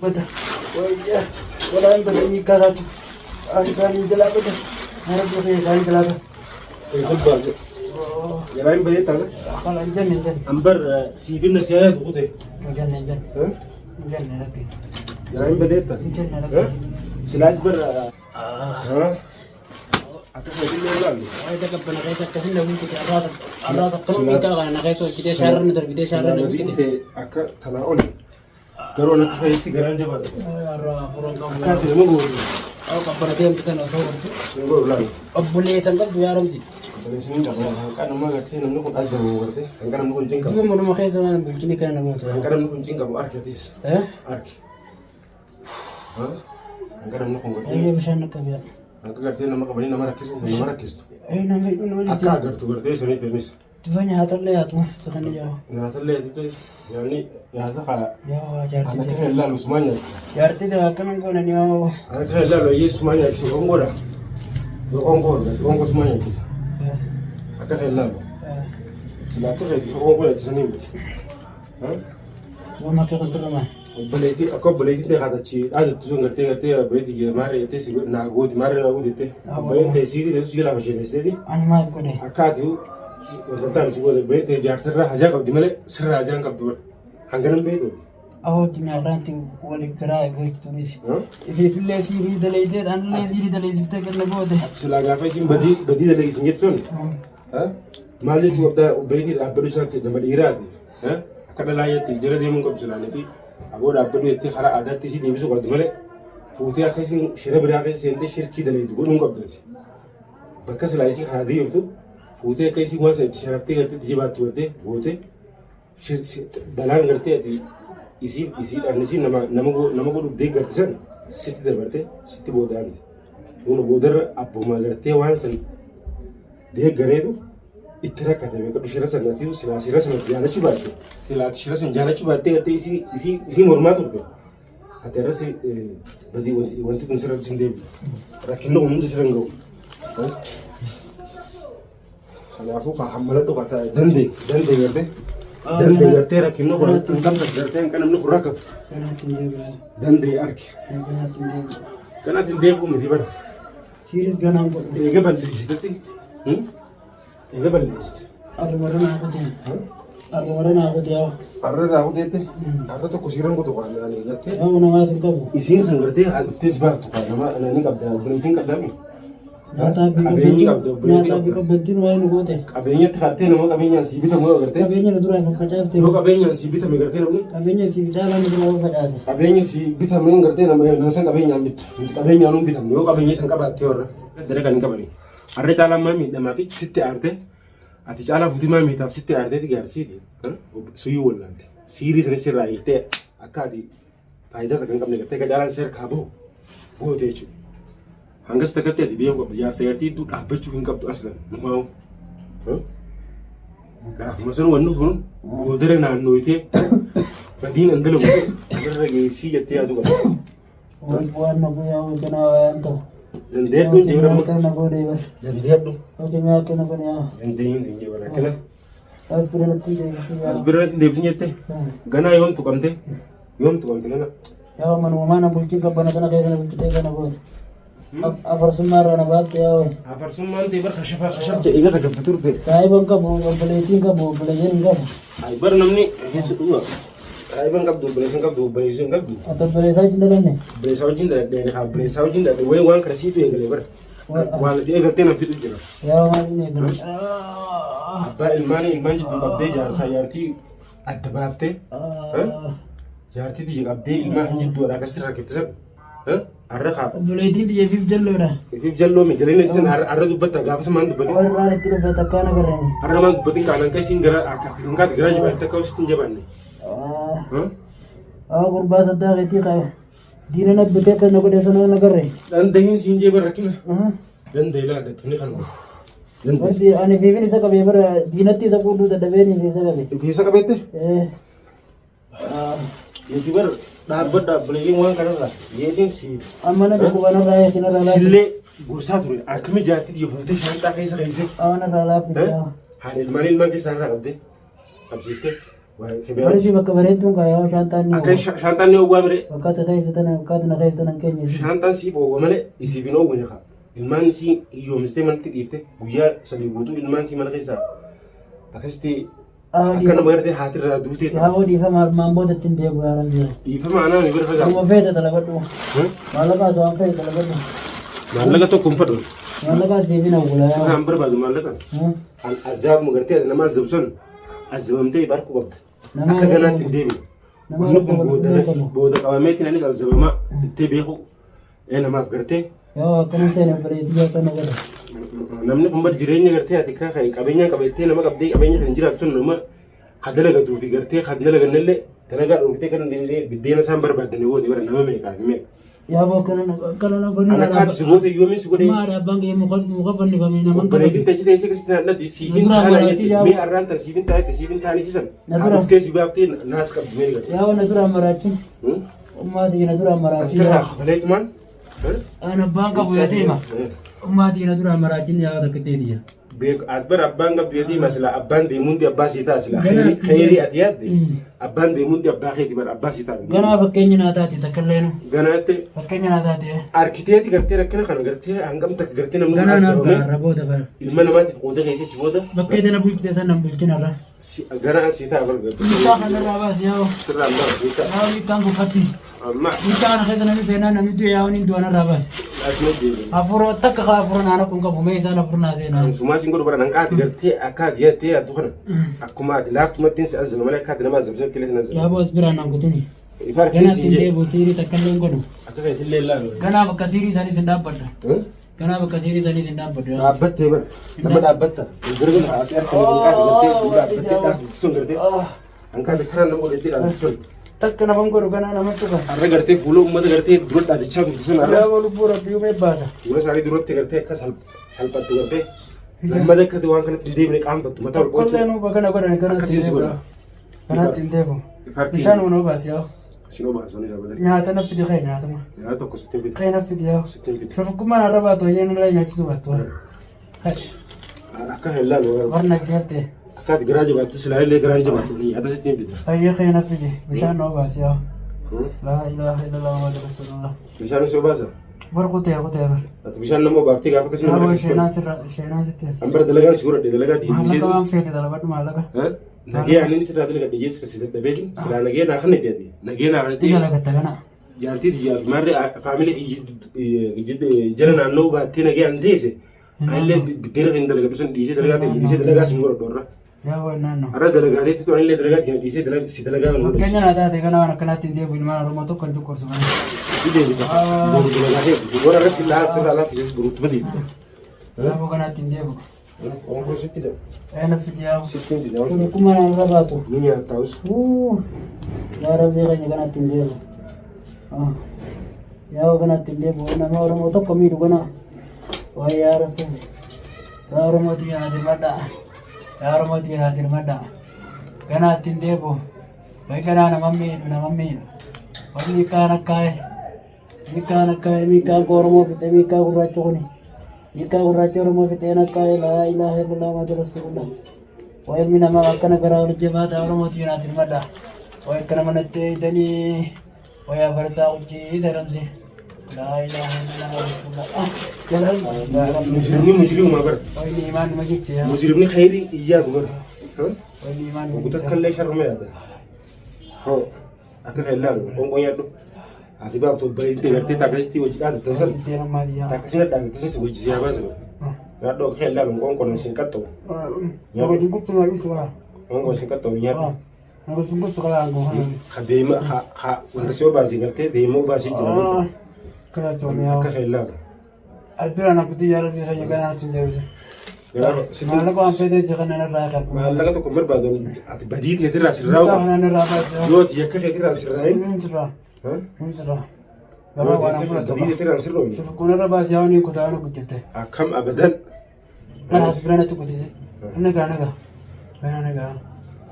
بده ويا ولا عندنا ميكانات أحسن جلا بده هرب في إحسان جلا بده يخبر يراين بديت هذا خلاص جن أمبر سيفين نسيات وده جن ها جن لك يراين بديت جن لك ها سلاش بر ها أتوقع دي لا لا هذا كبنا كيسك كسين لو أنت الله تقول ميكا أنا كيسو كده شهر ندر كده شهر ندر أنت أكا تناول قالوا أنا كفايتي جران جبل يا را فرون كم كاتي ما بقول أو كبنا تيم kita نصور نقول لا أبو ليه سنجد يا رمزي بس مين ده كان ما قلتين نقول أزم وقرتي كان نقول جنكا كم مرة ما خيس زمان بنتني كان نقول كان نقول جنكا بأركتيس أرك ها كان نقول قرتي أيه مشان نكبيا أنك قرتين ما قبلين ما ركزت أيه نعم يدون أكا قرتو قرتي سني في المس تفني هاتلي هاتوا تخني يا هاتلي دي يعني يا هذا خلا يا أنا جارتي كان لا لسمانيا جارتي ده كم نقول أنا أنا كان لا لا يسمانيا كسي أنغورا أنغورا سمانيا كسي أكا كان لا سلاتة هذه أنغورا كسني ها وما كغزر ما بليتي أكو بليتي ده هذا شيء هذا تجون قرتي بليتي جمارة تيسي ناقود مارة ناقود تي بليتي تيسي ده تسيلا مشي تيسي أنا ما أقول إيه أكاديو وزلتان سيقول بليتي جار سرّا حاجة قبل ملء سرّا حاجة قبل هنگنم بيتو أو تمي أغرانتي ولي كراي قلت تونسي في اللي سيري دليدت أنا اللي سيري دليد بتكلم نبوده سلاجا فايسين بدي دليل سنجت سون ها مالي جو أبدا وبيتي أبدو شاك نما ديرادي ها كذا لا يتي جرا دي منكم سلاني في أقول أبدو يتي خلا عادات تيسي دي بيسو قدم ملء فوتي أخيسين شرب راكيسين تي شركي دليد قول منكم بدرس بكس لايسين هذه يفتو فوتي أخيسين ما سنت شرفتي قلت تجيبات توتي فوتي شر دلان قلت أتي isi anisi nama ko dubde gartisan sitti dabarte sitti boodandi uno boodar abbuma garte wansan de gareedu ittira katabe ko shira sanati sila shira sanati jalachu baate sila shira san jalachu baate garte isi mormatu ko atera si badi wanti tun sirat sinde rakinno umun sirango khalafu kha hamala do kata dande garte دندي غرتيرا كينو قرات انتم غرتين كان من خراك دندي ارك كانت نديبو مديبر سيريس غنام ايه قبل ليستي ايه قبل ليست ارمرنا اخذ يا اردا اخذته اردا كوسيرن كو توان يعني غرتي انا ما سنقبو يسين سنغرتي افتيس بار توان ما انا نقبدا بنتين قدامي Nata bika bentin wae nugote. Kabenya tkharte namo kabenya sibita mo garte. Kabenya na dura fajate. Yo kabenya sibita me garte namni. Kabenya sibita la ni dura fajate. Kabenya sibita me garte namni nasan kabenya mit. Kabenya num bitam yo kabenya san kabate or. Dere kan kabani. Arre chala mami dama pi sitte arte. Ati chala futi mami taf sitte arte ti garsi di. Suyu wollante. Siri sere sira ite akadi. Faida kan kamne garte ka jalan ser khabo. Bote chu. Hanggas takatnya di dia kok biar saya itu apa cuy hingkap tu aslan mau, garaf masan wanu tuh, bodere na anu itu, badin andel itu, agar lagi si jati adu kan. Buan nabu ya kena ento. Dan dia pun jawab mau. Kena nabu deh ber. Dan dia pun. Oke mia kena pun ya. Dan dia jawab kena. Asbiran nanti deh sih ya. Asbiran nanti deh sih jati. Gana yom tu kamte, na. Ya mana bulcing kapan kena kayak kena bulcing kena bos. أفر سمار أنا بقى يا وي. أفر سمار أنت بر خشفت إيه خشفت ترك. تايبان كابو بليتين كابو بليجين كابو. أيبر نمني هي سدوا. أيبان كابو بليجين كابو. atau belesaujin dalam nih. Belesaujin dah, dari hal belesaujin dah. Wei uang kerasi itu yang kelebar. Wala dia kerja nanti tu je. Ya mana ni kan. Apa ilmani juga abde jar saya arti ada bafte. Jarti dia abde ilmah jitu ada kasih rakit ter. Arraka. Beletin dia fif jallo dah. Fif jallo mi jadi ni sen arra tu betul gak apa semangat betul. Orang itu dah takkan agar ni. Arra mak betul kanan kai singgara akak tingkat gerak je betul kau situ jaban ni. Kurba sadda gati kaya. Dina nak betul kan nak desa nak agar ni. Dan dehin sinje berakina. Dan dehla dekini kan. Berarti ane fif ni sakabe ber dina ti sakudu dah debeni fif sakabe. Fif sakabe te? YouTuber dapat beli uang kan lah. Jadi si. Amana dah bukan orang yang kena rala. Sile bursa tu. Akhirnya jadi dia butuh syarikat kaisa kaisa. Amana rala fisa. Hari ilmu kisah nak abde. Absiste. Wani si bakka bareedduun kaayaa shantaan ni Akka shantaan ni oowwaa mire. Bakka na keessatan keenya. Shantaan siif oowwa malee isiif hin oowwine kaa. Ilmaan isii hiyyoomsitee manatti dhiifte guyyaa sadii guutuu ilmaan isii mana keessaa akkasitti akka nama gartee haatirraa duutee yaa hoo dhiifama armaan boodatti hin deebi'u yaalan jira. Dhiifama anaa ni bira fagaa. Amma feete dalabadhu. Maallaqaa osoo an feete dalabadhu. Maallaqa tokko hin fadhu. Maallaqaa siifin awwala yaa. Sirnaan barbaadu maallaqaan. Azaabuma gartee nama azabsan azabamtee barku qabda. Akka ganaatti hin deebi'u. Nama booda qabameetiin anis azabamaa ittee beeku namaaf gartee. Yoo akkana seenaa bareetii akkana godha. Namni kun bar jireenya gartee ati kaa qabeenya qabeettee nama qabdee qabeenya kan jiraatu sun nama hadalagatuu fi gartee hadalaganillee dalagaa dhorkitee kan biddeena isaan barbaadanii wooti bara nama meeqaa fi meeqa. Yaa boo akkana godhu. Ana kaati si goote yoomiin si godhee. Maadhaa abbaan kee muka fannifamee nama hin bareedin ta'e teessee keessatti naannatti siifin taana mee arraan tan siifin taa'etti siifin taanisisan. Hafuuftee si baaftee naas qabdi mee gadi. Yaa na duraan maraachin. Ummaatii na duraan maraachin. Sirraa kafaleetumaan. Ana abbaan qabu yateema. Ummaatii na duraan maraachin yaa takkitteetiya. Adbar abbaan qabdu yateema sila abbaan deemuundi abbaa sii ta'a sila khayrii ati yaadde abbaan deemuundi abbaa keeti bara abbaa sii ta'a. Ganaa fakkeenya naa taati takkalleenu. Ganaatte. Fakkeenya naa taati. Arkiteetii gartee rakkina kana gartee hangam takka gartee namni ganaa naa gaara booda bara. Ilma namaatiif qooda keessichi booda. Bakkee tana bulchite san nan bulchinarra. Ganaa sii ta'a bara. Miidhaa kanarraa baasi yaa. Sirraa amma sii ta'a. Yaa miidhaan kuffatti. Amma. Miidhaa kana keessa namni seenaa namni du'e yaa waniin du'anarraa baasi. Afuro takka kaa afuro naana kun qabu mee isaan afur naa seenaa. Sumaa siin godhu bara nan qaati gartee akka ati yaadtee yaaddu kana akkuma ati laaftumattiin si azama malee akka ati nama azabsee kilee sin azama. Yaa boos biraan nan kutuni. Ifaar Ganaa ittiin deebi'u siirii takkallee godhu. akka kan itillee ilaalu. Ganaa bakka siirii isaaniis hin dhaabbadha. Ganaa bakka siirii isaaniis hin dhaabbadha. Dhaabbattee bara nama dhaabbatta. Gargar asii harka nama qaati gartee dhaabbattee dhaabbattu sun gartee hanqaati karaa nama godhattee dhaabbattu sun. Takka naman godhu ganaa namatti dhufa. Har'a gartee fuula uummata gartee dura dhaadachaa turte sun har'a. Yaa lubbuu rabbii umee baasa. Fuula isaanii duratti gartee akka salphattu gartee lammata akkati waan kanatti hin deemne qaanfattu mataa ol Kollee nuuba kana godhan kanatti hin deebi'u. Kanatti hin deebi'u. Bishaan unoo baasi yaa. Sinoo baasuun isaa badali. Nyaata na fidi kee nyaatuma. Nyaata tokko sittiin fidi. Kee na fidi yaa. Sittiin fidi. Shofukkummaan har'a baatu hoyyeen ulaa nyaachisu baattu. Akka hin laalu. Warna jeertee. Akkati garaa jabaattu silaa illee garaan jabaattu nyaata sittiin fidi. Hayyee kee na fidi. Bishaan noo baasi yaa. Laa ilaaha illallah Muhammadu Rasulullah. Bishaan isoo baasa. Bar kutee bar. Ati bishaan nama baaftee gaafa akkasii Yaa boo sheenaan sitti. Ambara dalagaa si godhadhe dalagaa tii Maallaqa waan feete dalabadhu maallaqa. Nagee ani sirraa dalagaa dhiyees kasi dadhabeeti silaa nagee naa kan itti ati nagee naa kan Itti itti dalagatta kana. jaartii tiyyaatu marri faamilee jala naannoo baattee nagee an teesse anillee biddeena kan dalagatu sun dhiisee dalagaa ta'e dhiisee dalagaa sin godhadhu irra. Yaa boo naannoo. Har'a dalagaateetti tu anillee dalagaa tii dhiisee si dalagaa kan godhatu. Fakkeenya naa taate kana waan akkanaatti hin deebi'u ilmaan Oromoo tokko hin cukkursu kana. Deebiita. Boru dalagaateetti. Boru irratti sirraa laaffi buruutti badeetti. Yaa boo kanaatti hin deebi'u. Onkoo sitti dha. Eena fidi yaa. Sittiin dida. Kun kuma naan irra baatu. Ni nyaattaus. Yaa rabbii keenya kanaatti hin deebi'u. Yaa boo kanaatti hin deebi'u nama Oromoo tokko miidhu kana. Waayee yaa rabbii. Yaa Oromootii yaa dirmadhaa. Yaa Oromootii yaa dirmadhaa. Kanaatti hin deebi'u. Wayi kanaa nama miidhu. Wanni kaan akkaa'e miikaan Oromoo fixe miikaa gurraacha kuni. Miikaa gurraacha Oromoo fixeen akkaa'e laa ilaaha illallah Muhammadu Rasulullah. Waa ilmi namaa akkana garaa ol jabaata Oromootii yaa dirmadhaa. Waa akkana manatti eeyitanii waa afarsaa hojii sadamsi. laa ilaaha illallah Rasulullah. Jalaan. Musliimuma bara. Waa inni imaan nama jibti yaa. Musliimni khayrii iyyaatu bara. Waa inni imaan nama Guutuu jibti. akka illee sharma yaada. Hoo akka kan ilaalu qoonqoo yaaddu. Asii baaftu bareeddee gartee taakasitti hojii dhaatu tansan. Itti nammaati yaa. Taakasina dhaatu tansan si hojii siyaa baasa. Yaaddu akka kan ilaalu qoonqoo na sin qaxxawu. Nama cunqurtu naa ibsu kaa. Qoonqoo sin qaxxawu nyaaddu. Nama cunqurtu kaa angoo kana. Ha deema ha wanta si obaasii gartee deemoo baasii jira. Kana soomiyaa. Akka kan ilaalu. Addunyaa nakutti yaa rabbi keenya ganaa natti hin deebise. Maallaqa waan fedhee jira kana irraa qarqu. Maallaqa tokko barbaadu ati badii teetirraa sirraa Kana irraa baasee. yoo ati akka teetirraa sirraa hin Sirraa. Sirraa. Garaa waan fudhatu. badii teetirraa sirraa hin Kun irra baasee yaa waniin kutaa nu guddifte. akkam abadan Kanaas bira natti guddise. Nagaa nagaa. Ganaa nagaa.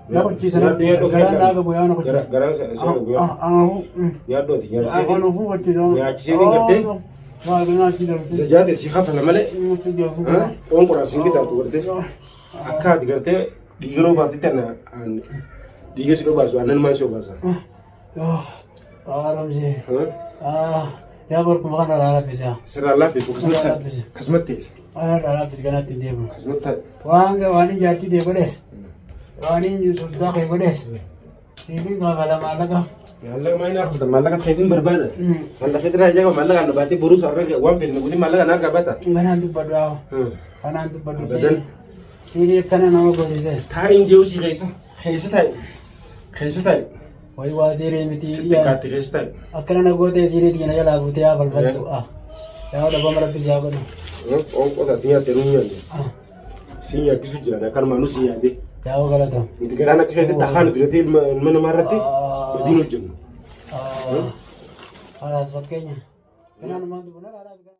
Na qochiisa na qochiisa. Garaan naa gabu yaa na qochiisa. garaa isa yaaddu ati Anuufuu qochiisa. nyaachisee ni gartee Waa ganaa si darbite. isa jaate si hafala malee Mutti deefu kana. qoonqoraa sin gitaatu gartee akka ati gartee dhiiroo baatitti Diga sih bahasa, anan masih bahasa. Yo, Ramzi. Ya baru kemakan ala lapis ya. Serah lapis, kasmatis. Ala lapis kana tindih bu. Kasmatis. Wani jati dia beres. Wani sudah kayak beres. Sini kalau malam ka. Malah main aku tuh malah kan trading berbeda. Malah kita aja kalau malah kan berarti burus orang kayak uang pilih, ini malah kan harga bata. Mana tu berdua. Mana tu berdua sih. Sini kana nama kau sih. Tahin jauh sih kaisa tay. Wai wasiri miti Sitte ya. kati kaisa tay. Akkana na gote siri tina jala bute ya balbaltu ya udah bamra pisi ya gono. Oh, kata tiya terunya deh. Sinya kisu jira da kan manusia deh. Ya o gala to. Itu karena kita tahan berarti mana marati. Berdino jun. Alas wakenya. Kana no mandu benar ada.